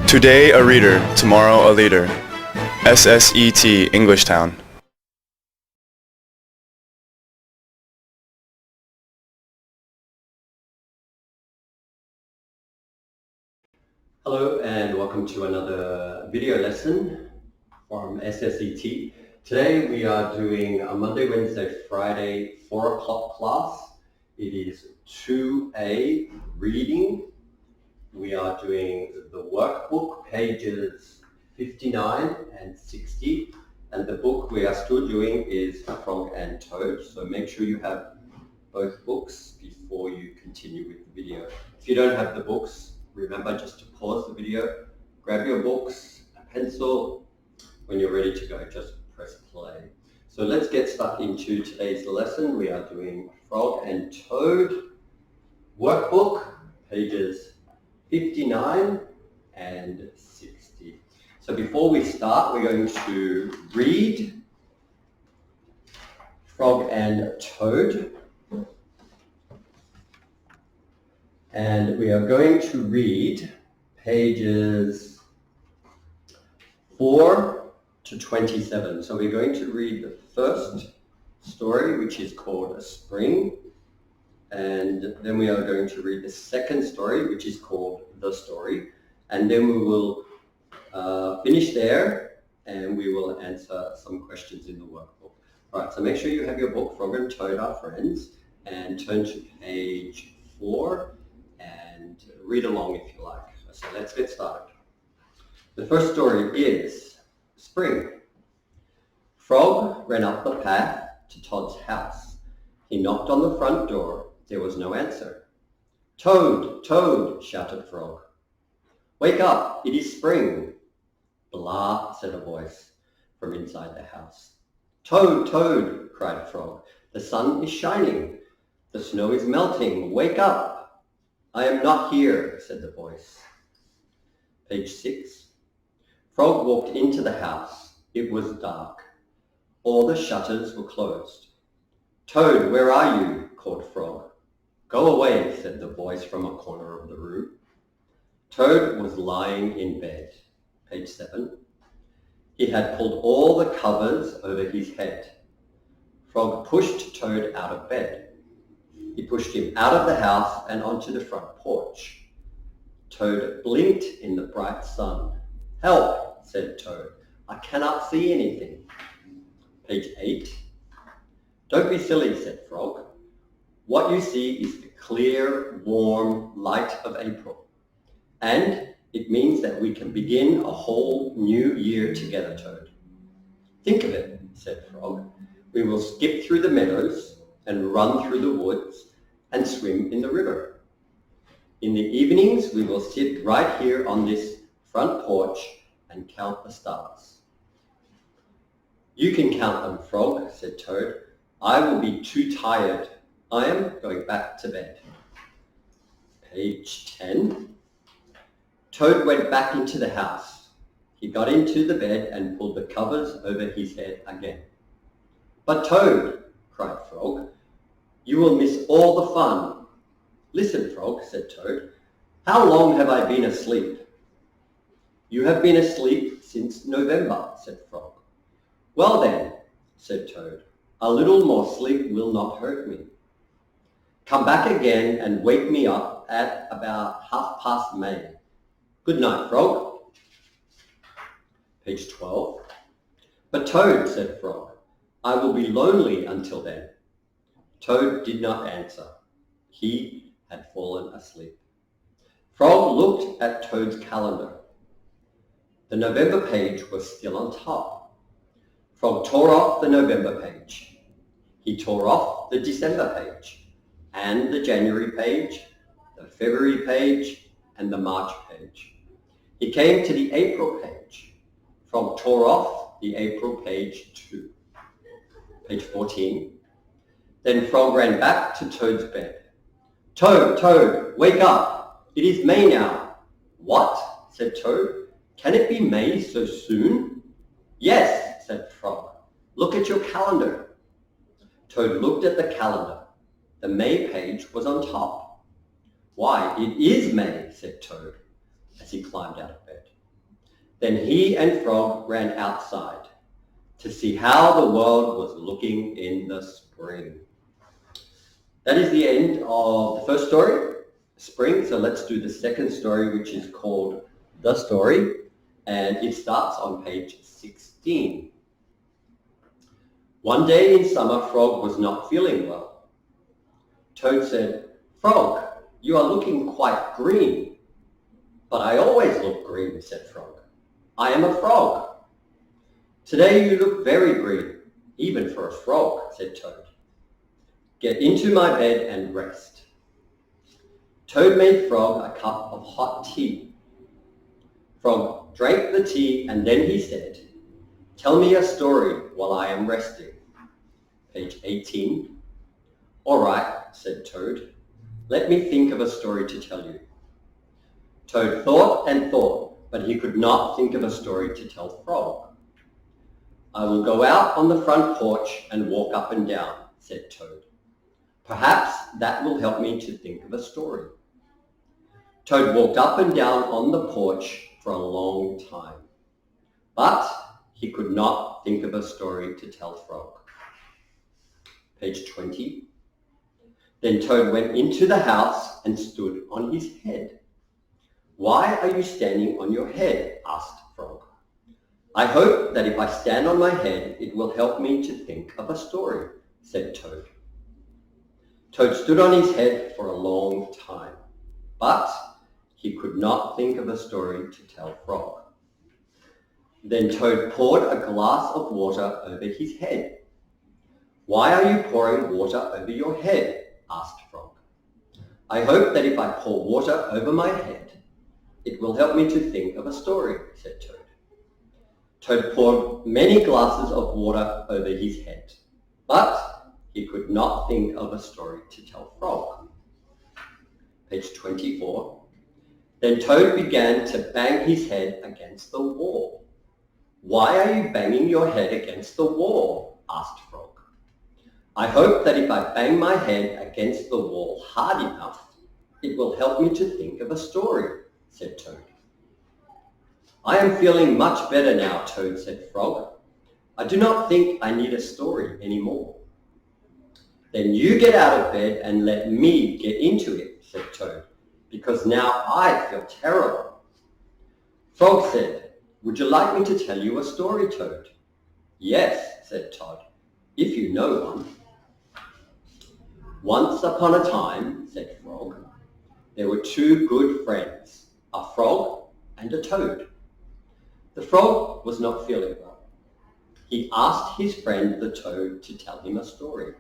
Today a reader, tomorrow a leader. SSET Englishtown. Hello and welcome to another video lesson from SSET. Today we are doing a Monday, Wednesday, Friday 4 o'clock class. It is 2A reading. We are doing the workbook, pages 59 and 60. And the book we are still doing is Frog and Toad. So make sure you have both books before you continue with the video. If you don't have the books, remember just to pause the video, grab your books, a pencil. When you're ready to go, just press play. So let's get stuck into today's lesson. We are doing Frog and Toad workbook, pages 59 and 60. So before we start, we're going to read Frog and Toad. And we are going to read pages 4 to 27. So we're going to read the first story, which is called Spring. And then we are going to read the second story, which is called The Story. And then we will finish there and we will answer some questions in the workbook. All right, so make sure you have your book, Frog and Toad Are Friends, and turn to page 4. And read along if you like. So let's get started. The first story is Spring. Frog ran up the path to Toad's house. He knocked on the front door. There was no answer. Toad, Toad, shouted Frog. Wake up, it is spring. Blah, said a voice from inside the house. Toad, Toad, cried Frog. The sun is shining. The snow is melting. Wake up. I am not here, said the voice. Page 6. Frog walked into the house. It was dark. All the shutters were closed. Toad, where are you? Called Frog. Go away, said the voice from a corner of the room. Toad was lying in bed. Page 7. He had pulled all the covers over his head. Frog pushed Toad out of bed. He pushed him out of the house and onto the front porch. Toad blinked in the bright sun. Help, said Toad. I cannot see anything. Page 8. Don't be silly, said Frog. What you see is the clear, warm light of April. And it means that we can begin a whole new year together, Toad. Think of it, said Frog. We will skip through the meadows and run through the woods and swim in the river. In the evenings, we will sit right here on this front porch and count the stars. You can count them, Frog, said Toad. I will be too tired. I am going back to bed. Page 10. Toad went back into the house. He got into the bed and pulled the covers over his head again. But Toad, cried Frog, you will miss all the fun. Listen, Frog, said Toad. How long have I been asleep? You have been asleep since November, said Frog. Well then, said Toad, a little more sleep will not hurt me. Come back again and wake me up at about 1/2 May. Good night, Frog. Page 12. But Toad, said Frog, I will be lonely until then. Toad did not answer. He had fallen asleep. Frog looked at Toad's calendar. The November page was still on top. Frog tore off the November page. He tore off the December page, and the January page, the February page, and the March page. He came to the April page. Frog tore off the April page too. Page 14. Then Frog ran back to Toad's bed. Toad, Toad, wake up. It is May now. What? Said Toad. Can it be May so soon? Yes, said Frog. Look at your calendar. Toad looked at the calendar. The May page was on top. Why, it is May, said Toad as he climbed out of bed. Then he and Frog ran outside to see how the world was looking in the spring. That is the end of the first story, spring. So let's do the second story, which is called The Story, and it starts on page 16. One day in summer, Frog was not feeling well. Toad said, "Frog, you are looking quite green." "But I always look green," said Frog. "I am a frog." "Today you look very green, even for a frog," said Toad. "Get into my bed and rest." Toad made Frog a cup of hot tea. Frog drank the tea and then he said, "Tell me a story while I am resting." Page 18. "All right," said Toad. "Let me think of a story to tell you." Toad thought and thought, but he could not think of a story to tell Frog. "I will go out on the front porch and walk up and down," said Toad. "Perhaps that will help me to think of a story." Toad walked up and down on the porch for a long time, but he could not think of a story to tell Frog. Page 20. Then Toad went into the house and stood on his head. "Why are you standing on your head?" asked Frog. "I hope that if I stand on my head, it will help me to think of a story," said Toad. Toad stood on his head for a long time, but he could not think of a story to tell Frog. Then Toad poured a glass of water over his head. "Why are you pouring water over your head?" asked Frog. "I hope that if I pour water over my head, it will help me to think of a story," said Toad. Toad poured many glasses of water over his head, but he could not think of a story to tell Frog. Page 24. Then Toad began to bang his head against the wall. "Why are you banging your head against the wall?" asked Frog. "I hope that if I bang my head against the wall hard enough, it will help me to think of a story," said Toad. "I am feeling much better now, Toad," said Frog. "I do not think I need a story anymore." "Then you get out of bed and let me get into it," said Toad, "because now I feel terrible." Frog said, "Would you like me to tell you a story, Toad?" "Yes," said Toad, "if you know one." "Once upon a time," said Frog, "there were two good friends, a frog and a toad. The frog was not feeling well. He asked his friend the toad to tell him a story.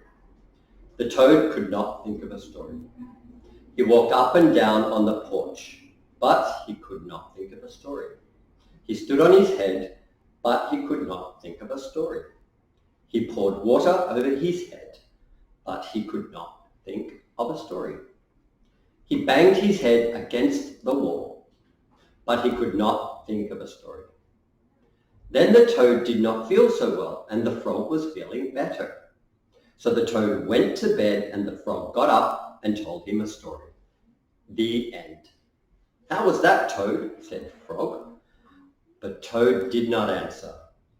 The toad could not think of a story. He walked up and down on the porch, but he could not think of a story. He stood on his head, but he could not think of a story. He poured water over his head, but he could not think of a story. He banged his head against the wall, but he could not think of a story. Then the toad did not feel so well, and the frog was feeling better. So the toad went to bed, and the frog got up and told him a story." The end. "How was that, Toad?" said Frog. But Toad did not answer.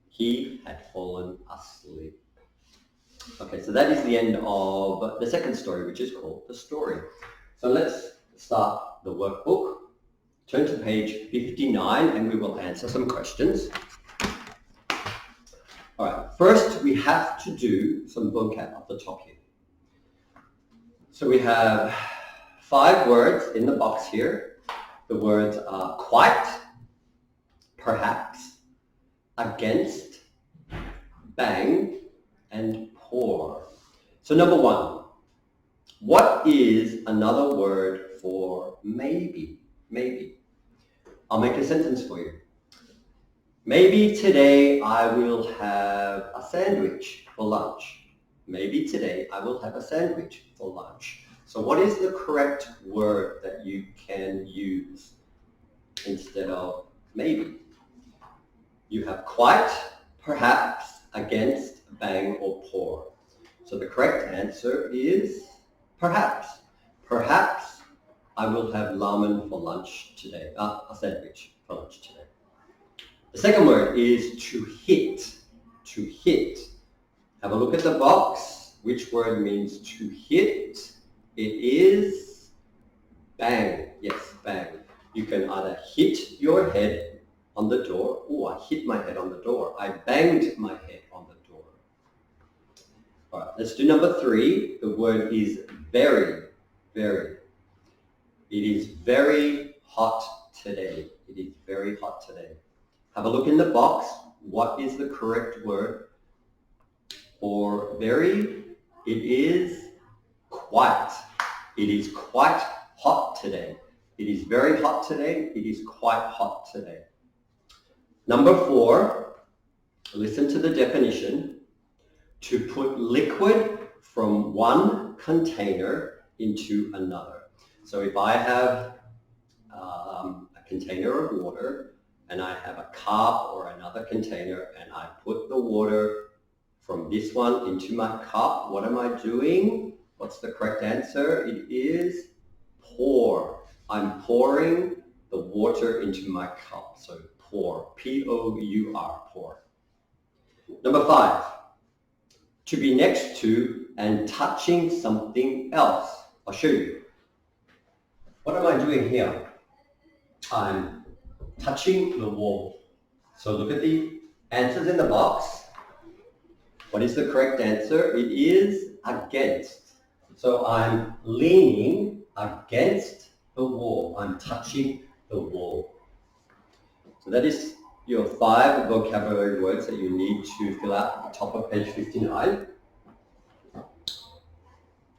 He had fallen asleep. Okay, so that is the end of the second story, which is called The Story. So let's start the workbook. Turn to page 59 and we will answer some questions. All right, first we have to do some vocab at the top here. So we have 5 words in the box here. The words are quite, perhaps, against, bang, and pour. So number 1, what is another word for maybe? Maybe. I'll make a sentence for you. Maybe today I will have a sandwich for lunch. Maybe today I will have a sandwich for lunch. So what is the correct word that you can use instead of maybe? You have quite, perhaps, against, bang, or pour. So the correct answer is perhaps. Perhaps I will have ramen for lunch today. A sandwich for lunch today. The second word is to hit. To hit. Have a look at the box. Which word means to hit? It is bang. Yes, bang. You can either hit your head on the door. Oh, I hit my head on the door. I banged my head on the door. All right, let's do number 3. The word is very, very. It is very hot today. It is very hot today. Have a look in the box. What is the correct word for very? It is quite. It is quite hot today. It is very hot today. It is quite hot today. Number 4, listen to the definition. To put liquid from one container into another. So if I have a container of water and I have a cup or another container and I put the water from this one into my cup, what am I doing? What's the correct answer? It is pour. I'm pouring the water into my cup. So pour, P-O-U-R, pour. Number 5, to be next to and touching something else. I'll show you. What am I doing here? I'm touching the wall. So look at the answers in the box. What is the correct answer? It is against. So I'm leaning against the wall. I'm touching the wall. So that is your 5 vocabulary words that you need to fill out at the top of page 59.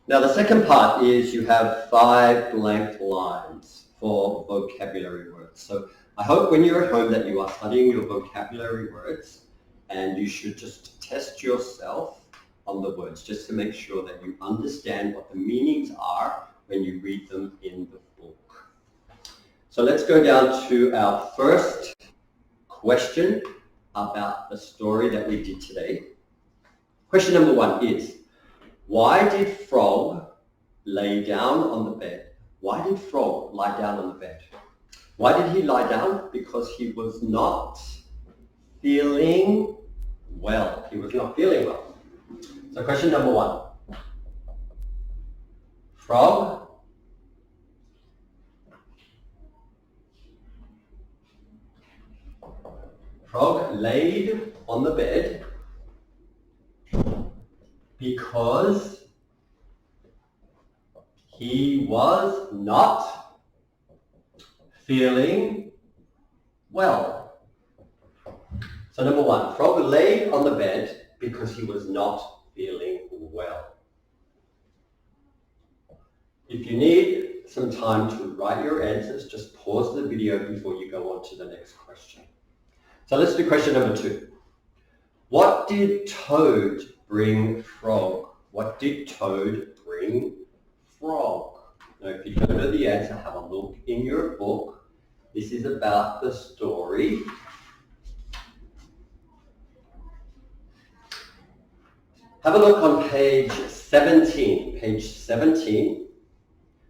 Now the second part is you have 5 blank lines for vocabulary words. So I hope when you're at home that you are studying your vocabulary words, and you should just test yourself on the words just to make sure that you understand what the meanings are when you read them in the book. So let's go down to our first question about the story that we did today. Question number 1 is, why did Frog lay down on the bed? Why did Frog lie down on the bed? Why did he lie down? Because he was not feeling well. He was not feeling well. So question number 1. Frog laid on the bed because he was not feeling well. So number 1, Frog laid on the bed because he was not feeling well. If you need some time to write your answers, just pause the video before you go on to the next question. So let's do question number 2. What did Toad bring Frog? What did Toad bring Frog? Now if you go to the answer, have a look in your book. This is about the story. Have a look on page 17. Page 17,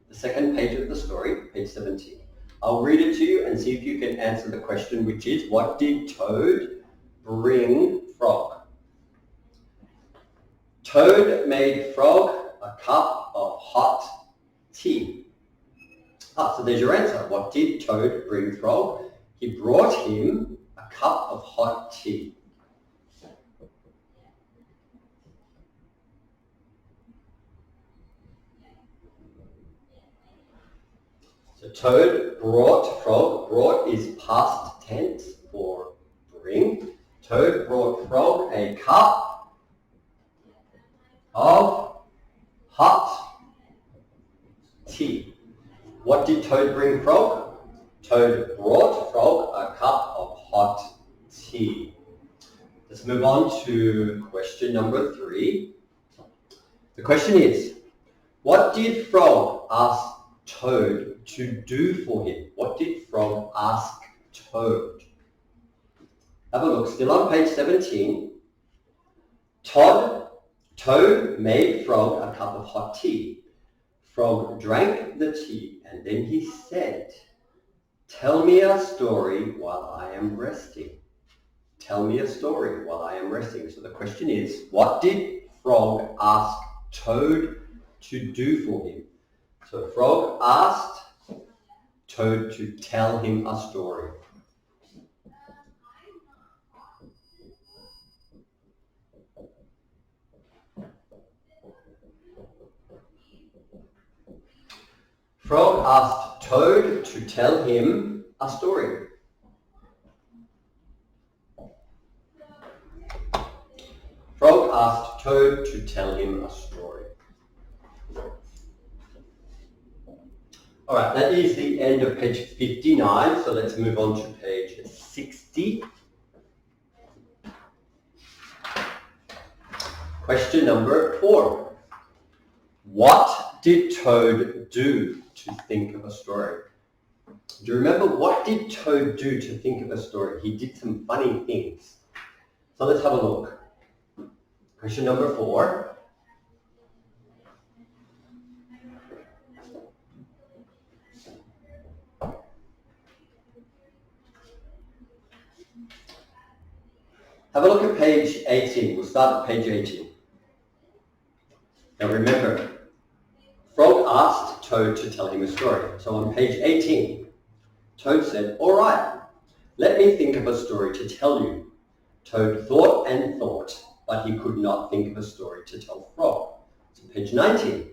the second page of the story, page 17. I'll read it to you and see if you can answer the question, which is, what did Toad bring Frog? Toad made Frog a cup of hot tea. So there's your answer. What did Toad bring Frog? He brought him a cup of hot tea. So Toad brought Frog. Brought is past tense for bring. Toad brought Frog a cup of hot tea. What did Toad bring Frog? Toad brought Frog a cup of hot tea. Let's move on to question number 3. The question is, what did Frog ask Toad to do for him? What did Frog ask Toad? Have a look, still on page 17. Toad made Frog a cup of hot tea. Frog drank the tea and then he said, "Tell me a story while I am resting." tell me a story while I am resting. So the question is, what did Frog ask Toad to do for him? So Frog asked Toad to tell him a story. Frog asked Toad to tell him a story. Frog asked Toad to tell him a story. All right, that is the end of page 59, so let's move on to page 60. Question number 4. What did Toad do to think of a story? Do you remember what did Toad do to think of a story? He did some funny things. So let's have a look. Question number 4. Have a look at page 18. We'll start at page 18. Now remember, Frog asked Toad to tell him a story. So on page 18, Toad said, "All right, let me think of a story to tell you." Toad thought and thought, but he could not think of a story to tell Frog. So page 19,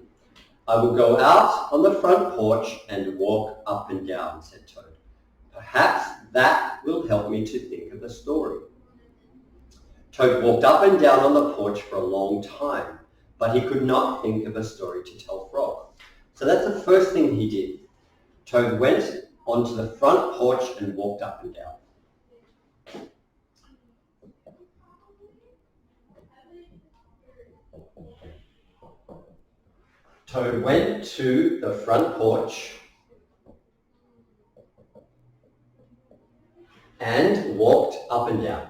"I will go out on the front porch and walk up and down," said Toad. "Perhaps that will help me to think of a story." Toad walked up and down on the porch for a long time, but he could not think of a story to tell Frog. So that's the first thing he did. Toad went onto the front porch and walked up and down. Toad went to the front porch and walked up and down.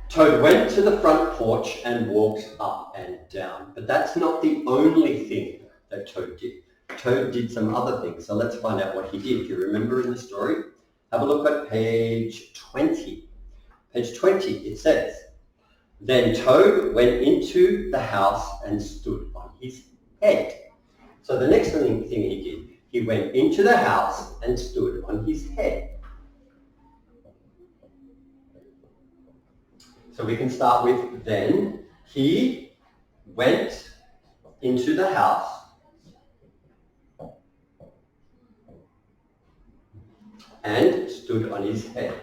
Toad went to the front porch and walked up and down. But that's not the only thing that Toad did. Toad did some other things. So let's find out what he did. If you remember in the story, have a look at page 20. Page 20, it says, "Then Toad went into the house and stood on his head." So the next thing he did, he went into the house and stood on his head. So we can start with then. He went into the house and stood on his head.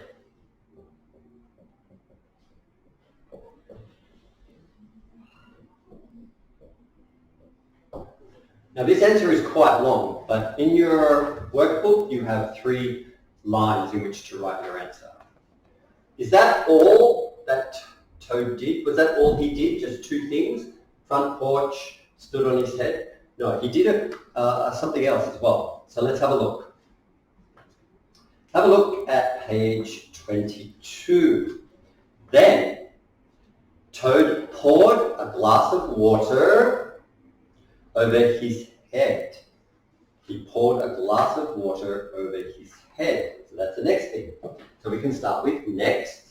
Now this answer is quite long, but in your workbook you have 3 lines in which to write your answer. Is that all that Toad did? Was that all he did? Just 2 things? Front porch, stood on his head? No, he did something else as well. So let's have a look. Have a look at page 22. Then Toad poured a glass of water over his head. He poured a glass of water over his head. So that's the next thing. So we can start with next.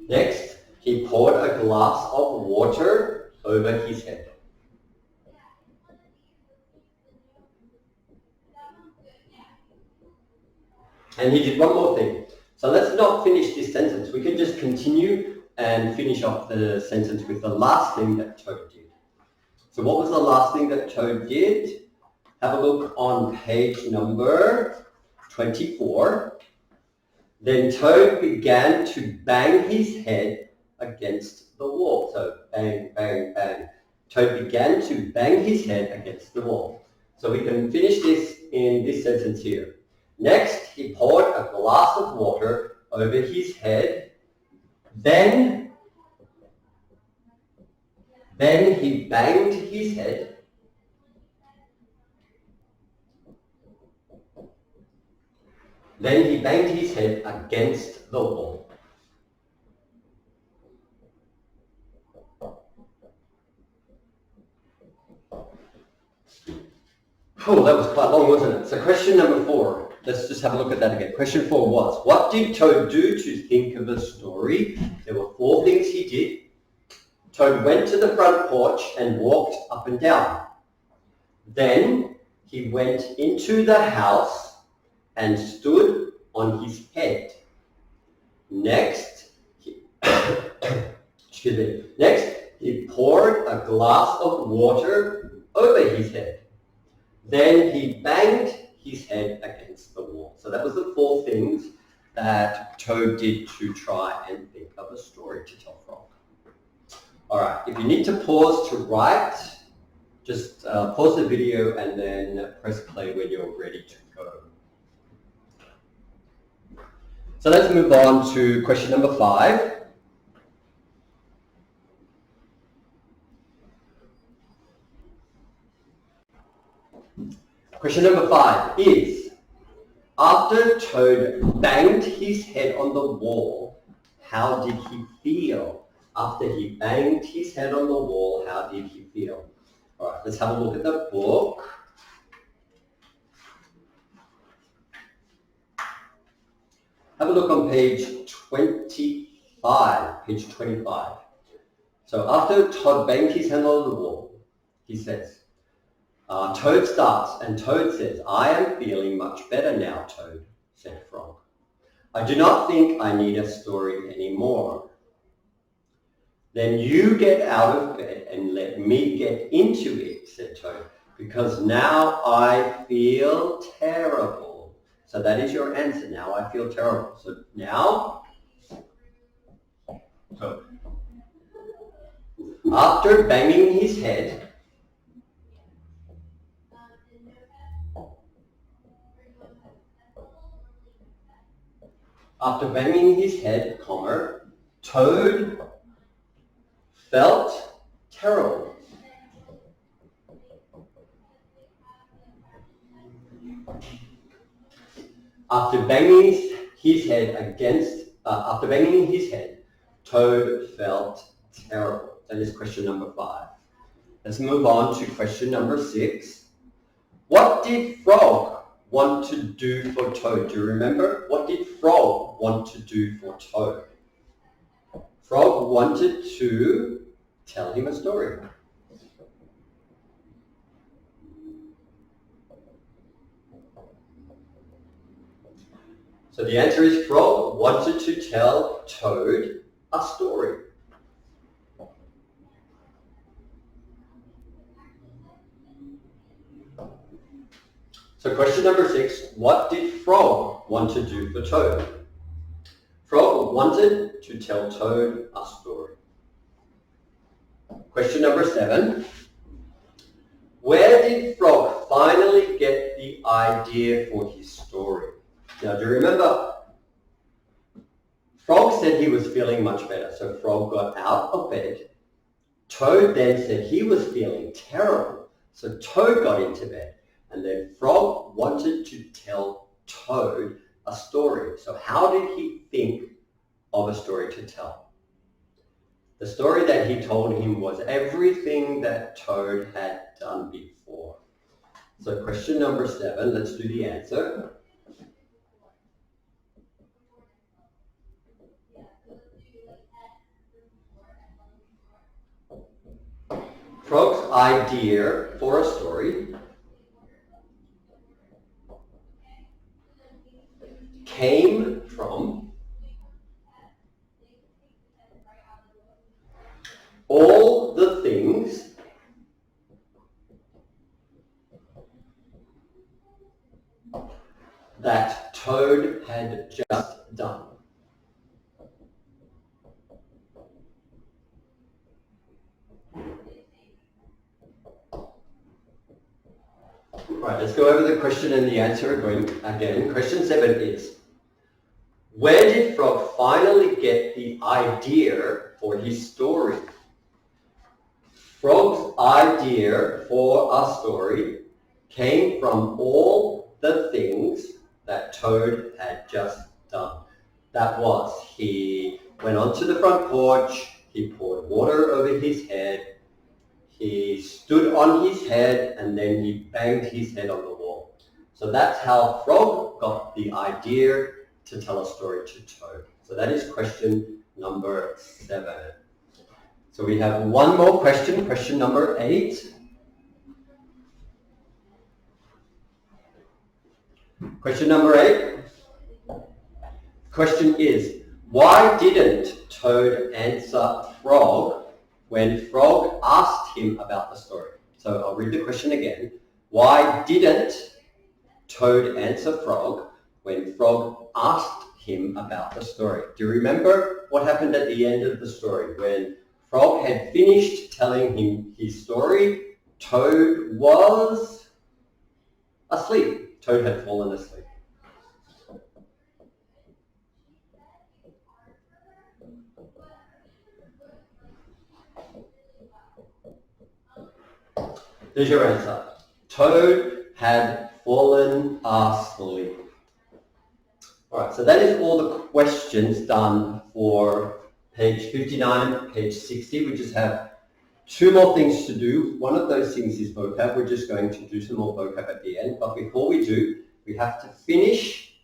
Next, he poured a glass of water over his head. And he did one more thing. So let's not finish this sentence. We can just continue and finish off the sentence with the last thing that Toad did. So what was the last thing that Toad did? Have a look on page number 24. Then Toad began to bang his head against the wall. So bang, bang, bang. Toad began to bang his head against the wall. So we can finish this in this sentence here. Next, he poured a glass of water over his head. Then he banged his head. Then he banged his head against the wall. Oh, that was quite long, wasn't it? So question number 4. Let's just have a look at that again. Question 4 was, what did Toad do to think of a story? There were 4 things he did. Toad went to the front porch and walked up and down. Then he went into the house and stood on his head. Next, he poured a glass of water over his head. Then he banged his head against the wall. So that was the 4 things that Toad did to try and think of a story to tell Frog. All right, if you need to pause to write, just pause the video and then press play when you're ready to go. So let's move on to question number 5. Question number 5 is, after Toad banged his head on the wall, how did he feel? After he banged his head on the wall, how did he feel? All right, let's have a look at the book. Have a look on page 25, page 25. So after Toad banged his head on the wall, he says, Toad starts, and Toad says, I am feeling much better now, Toad, said Frog. I do not think I need a story anymore. Then you get out of bed and let me get into it, said Toad, because now I feel terrible. So that is your answer. Now I feel terrible. So now, after banging his head, Toad felt terrible. After banging his head, Toad felt terrible. That is question number 5. Let's move on to question number 6. What did Frog want to do for Toad? Do you remember? What did Frog want to do for Toad? Frog wanted to tell him a story. So the answer is Frog wanted to tell Toad a story. So question number 6, what did Frog want to do for Toad? Frog wanted to tell Toad a story. Question number 7, where did Frog finally get the idea for his story? Now, do you remember? Frog said he was feeling much better, so Frog got out of bed. Toad then said he was feeling terrible, so Toad got into bed. And then Frog wanted to tell Toad a story. So how did he think of a story to tell? The story that he told him was everything that Toad had done before. So question number 7, let's do the answer. Frog's idea for a story came from all the things that Toad had just done. Right, let's go over the question and the answer again. Question 7 is, where did Frog finally get the idea for his story? Frog's idea for a story came from all the things that that Toad had just done. That was, he went onto the front porch, he poured water over his head, he stood on his head, and then he banged his head on the wall. So that's how Frog got the idea to tell a story to Toad. So that is question number 7. So we have one more question, question number 8. Question number 8. Question is, why didn't Toad answer Frog when Frog asked him about the story? So I'll read the question again. Why didn't Toad answer Frog when Frog asked him about the story? Do you remember what happened at the end of the story? When Frog had finished telling him his story, Toad was asleep. Toad had fallen asleep. There's your answer. Toad had fallen asleep. Alright, so that is all the questions done for page 59, page 60. We just have 2 more things to do. One of those things is vocab. We're just going to do some more vocab at the end. But before we do, we have to finish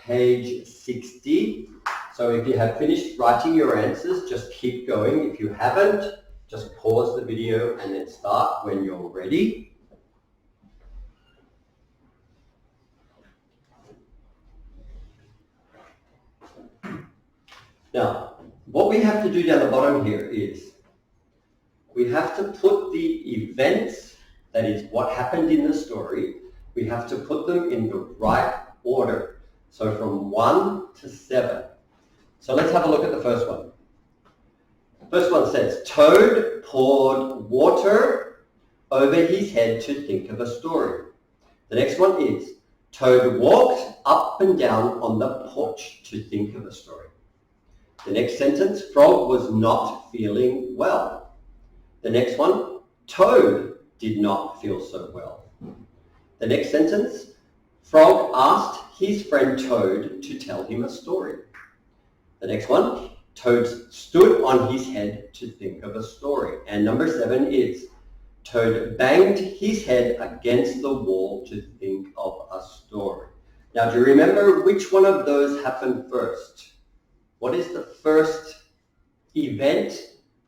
page 60. So if you have finished writing your answers, just keep going. If you haven't, just pause the video and then start when you're ready. Now, what we have to do down the bottom here is we have to put the events, that is what happened in the story, we have to put them in the right order. So from 1 to 7. So let's have a look at the first one. First one says, Toad poured water over his head to think of a story. The next one is, Toad walked up and down on the porch to think of a story. The next sentence, Frog was not feeling well. The next one, Toad did not feel so well. The next sentence, Frog asked his friend Toad to tell him a story. The next one, Toad stood on his head to think of a story. And number 7 is, Toad banged his head against the wall to think of a story. Now, do you remember which one of those happened first? What is the first event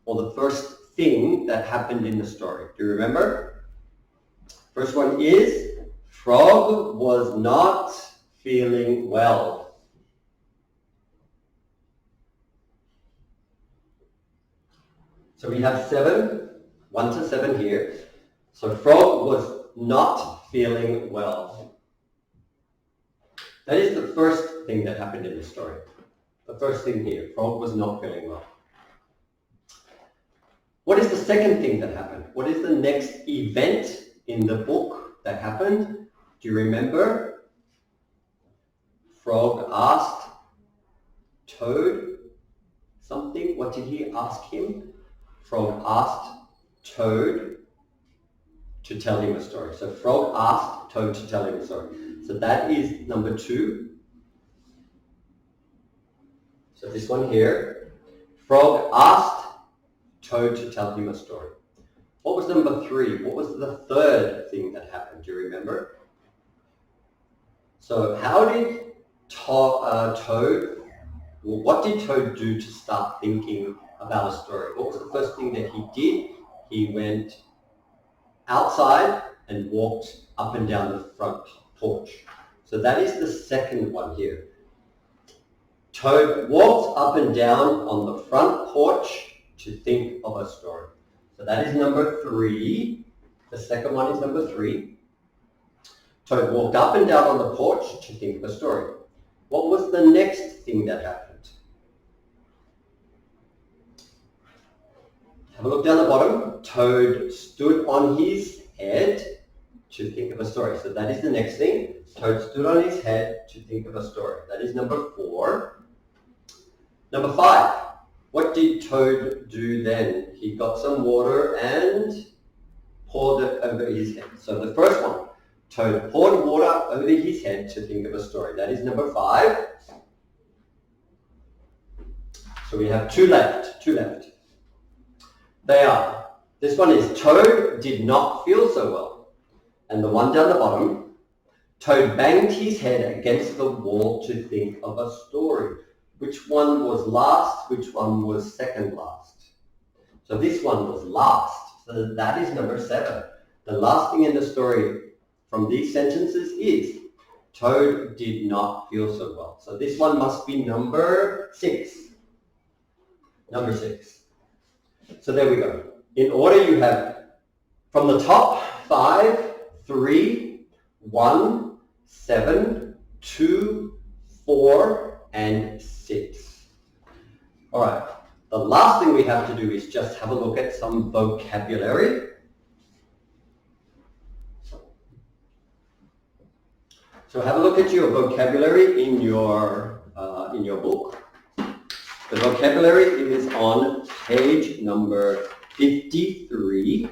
or the first thing that happened in the story? Do you remember? First one is, Frog was not feeling well. So we have 7, 1 to 7 here. So Frog was not feeling well. That is the first thing that happened in the story. The first thing here, Frog was not feeling well. What is the second thing that happened? What is the next event in the book that happened? Do you remember? Frog asked Toad something. What did he ask him? Frog asked Toad to tell him a story. So Frog asked Toad to tell him a story. So that is number 2. So this one here, Frog asked Toad to tell him a story. What was number 3? What was the third thing that happened? Do you remember? So how did what did Toad do to start thinking about a story? What was the first thing that he did? He went outside and walked up and down the front porch. So that is the second one here. Toad walked up and down on the front porch to think of a story. So that is number 3. The second one is number 3. Toad walked up and down on the porch to think of a story. What was the next thing that happened? Have a look down the bottom. Toad stood on his head to think of a story. So that is the next thing. Toad stood on his head to think of a story. That is number 4. Number 5. What did Toad do then? He got some water and poured it over his head. So the first one, Toad poured water over his head to think of a story. That is number 5. So we have two left. They are, this one is Toad did not feel so well. And the one down the bottom, Toad banged his head against the wall to think of a story. Which one was last? Which one was second last? So this one was last. So that is number 7. The last thing in the story from these sentences is Toad did not feel so well. So this one must be number 6. Number 6. So there we go. In order you have from the top 5, 3, 1, 7, 2, 4, and 6. All right. The last thing we have to do is just have a look at some vocabulary. So have a look at your vocabulary in your book. The vocabulary is on page number 53.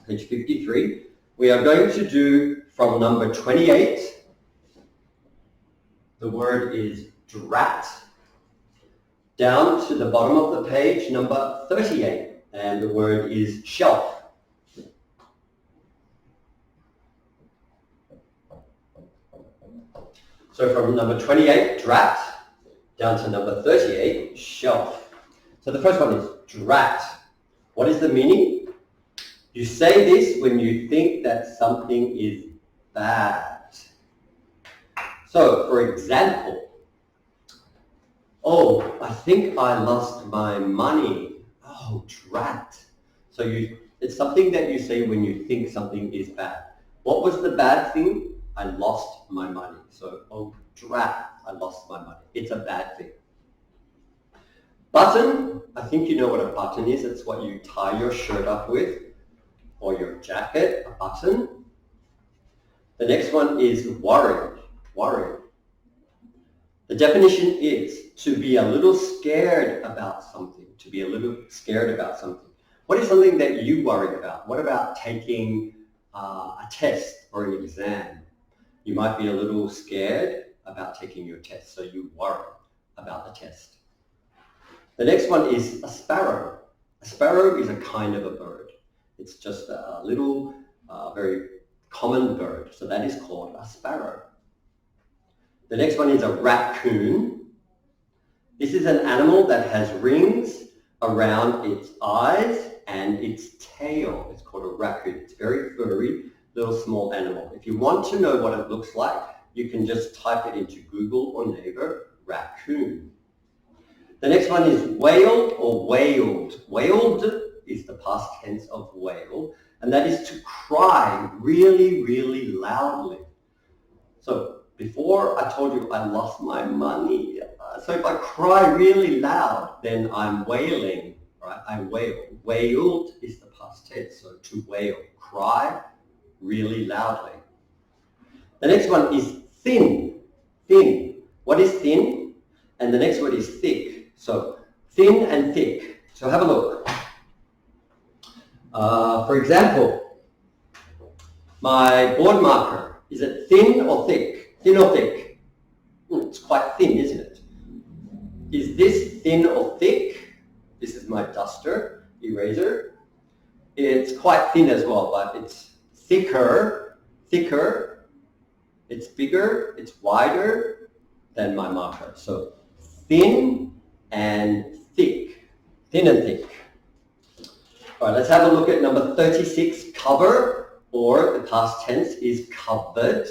Page 53. We are going to do from number 28. The word is drat. Down to the bottom of the page, number 38. And the word is shelf. So from number 28, drat, down to number 38, shelf. So the first one is drat. What is the meaning? You say this when you think that something is bad. So, for example, oh, I think I lost my money. Oh, drat. So it's something that you say when you think something is bad. What was the bad thing? I lost my money. So, oh, drat, I lost my money. It's a bad thing. Button, I think you know what a button is. It's what you tie your shirt up with, or your jacket, a button. The next one is worried. Worried. The definition is to be a little scared about something. To be a little scared about something. What is something that you worry about? What about taking a test or an exam? You might be a little scared about taking your test, so you worry about the test. The next one is a sparrow. A sparrow is a kind of a bird. It's just a little, very common bird, so that is called a sparrow. The next one is a raccoon. This is an animal that has rings around its eyes and its tail. It's called a raccoon. It's very furry, little small animal. If you want to know what it looks like, you can just type it into Google or Naver, raccoon. The next one is wailed or wailed. Wailed is the past tense of wail, and that is to cry really, really loudly. So before I told you I lost my money. So if I cry really loud, then I'm wailing, right? I wail. Wailed is the past tense, so to wail. Cry really loudly. The next one is thin. Thin. What is thin? And the next word is thick. So thin and thick. So have a look. For example, my board marker. Is it thin or thick? Thin or thick? It's quite thin, isn't it? Is this thin or thick? This is my duster, eraser. It's quite thin as well, but it's thicker, it's bigger, it's wider than my marker. So thin and thick, thin and thick. All right, let's have a look at number 36, cover, or the past tense is covered.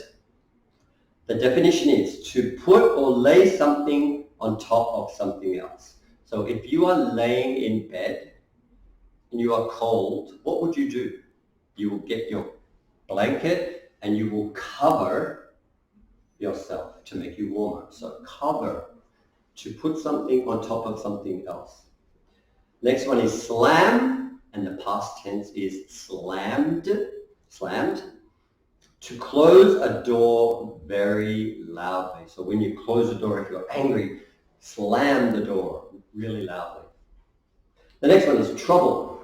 The definition is to put or lay something on top of something else. So if you are laying in bed and you are cold, what would you do? You will get your blanket and you will cover yourself to make you warmer. So cover, to put something on top of something else. Next one is slam, and the past tense is slammed. Slammed. To close a door very loudly. So when you close a door, if you're angry, slam the door really loudly. The next one is trouble,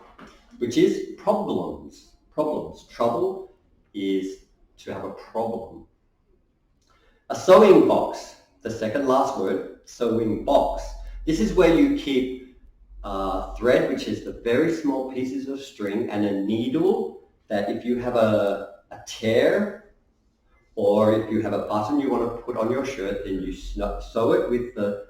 which is problems. Problems. Trouble is to have a problem. A sewing box, the second last word, sewing box. This is where you keep thread, which is the very small pieces of string, and a needle that if you have a tear or if you have a button you want to put on your shirt, then you sew it with the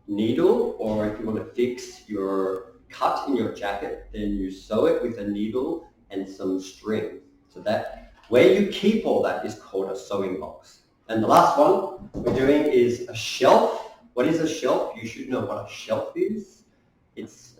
needle, or if you want to fix your cut in your jacket, then you sew it with a needle and some string. So that where you keep all that is called a sewing box. And the last one we're doing is a shelf. What is a shelf? You should know what a shelf is. It's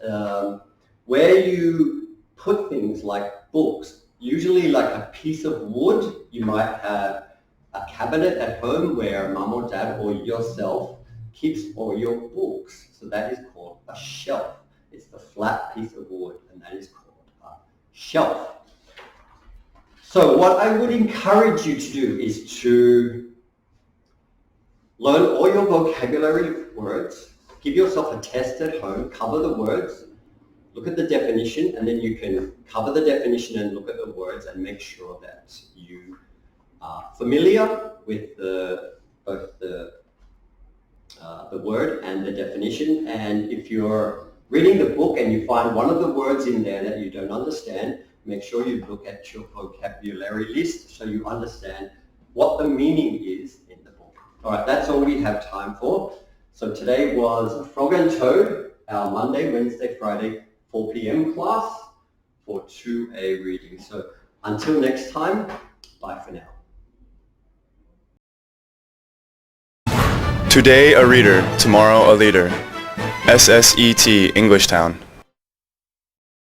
where you put things like books, usually like a piece of wood. You might have a cabinet at home where mum or dad or yourself keeps all your books. So that is called a shelf. It's the flat piece of wood, and that is called a shelf. So what I would encourage you to do is to learn all your vocabulary words, give yourself a test at home, cover the words, look at the definition, and then you can cover the definition and look at the words and make sure that you are familiar with both the word and the definition. And if you're reading the book and you find one of the words in there that you don't understand, make sure you look at your vocabulary list so you understand what the meaning is in the book. All right, that's all we have time for. So today was Frog and Toad, our Monday, Wednesday, Friday, 4 p.m. class for 2A reading. So until next time, bye for now. Today a reader, tomorrow a leader. SSET Englishtown.